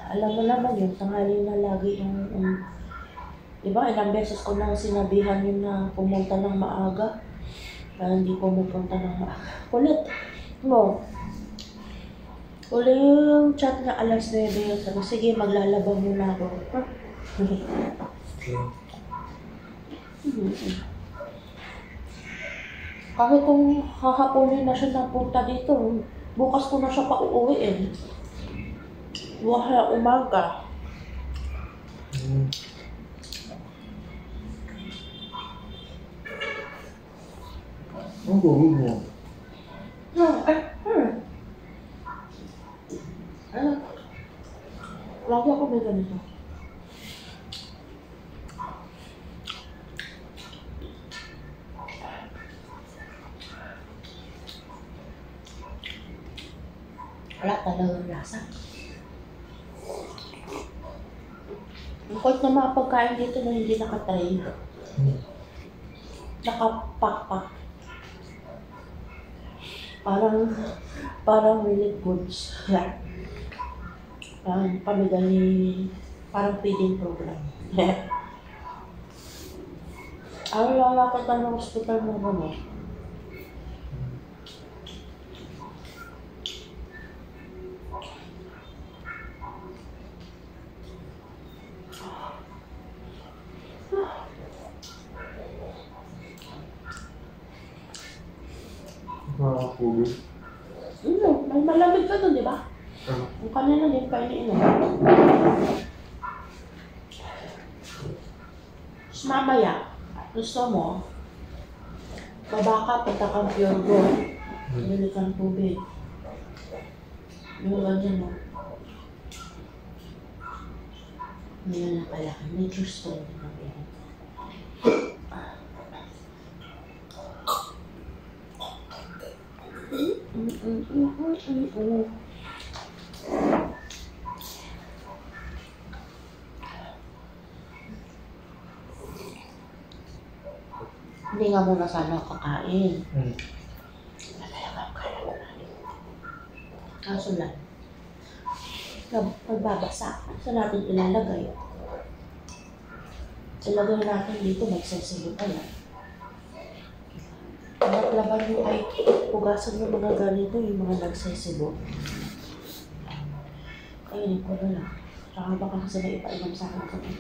Alam mo naman yung tanghali na lagi yung diba, ilang beses ko nang sinabihan yun na pumunta ng maaga. Kaya hindi pumupunta ng maaga. Kulit. No. Uli yung chat na alas 9 yun. Sabi, sige, maglalaba muna ako. Kasi kung hahaponin na siya napunta dito, bukas ko na siya pauuwiin. Bukas na umaga. Ang gawin mo? Lagi ako may ganito. Wala talagang lasa. Ang kulit na mga pagkain dito na hindi nakatry. Nakapakpak. Parang really goods. Parang pamigay, parang feeding program. Ang lalakad ka ng hospital mo mo. Nakakapugod. May malamig ka dun, di ba? Yung kanina din pa iniinom. Tapos mamaya, gusto mo, baba ka, punta kang Pure Gold. Bili kang tubig. Yung ganyan mo. Ngayon na pala, may juice to rin na pili. Hindi nga muna sana kakain. Kaso lang, magbabasa. Saan natin ilalagay? Ilagay natin dito, magsasilo pa yan. Laban mo ay pugasan yung mga ganito, yung mga nagsisibo. Kainin ko na lang. Tsaka baka kasi may ipainom sa akin kami.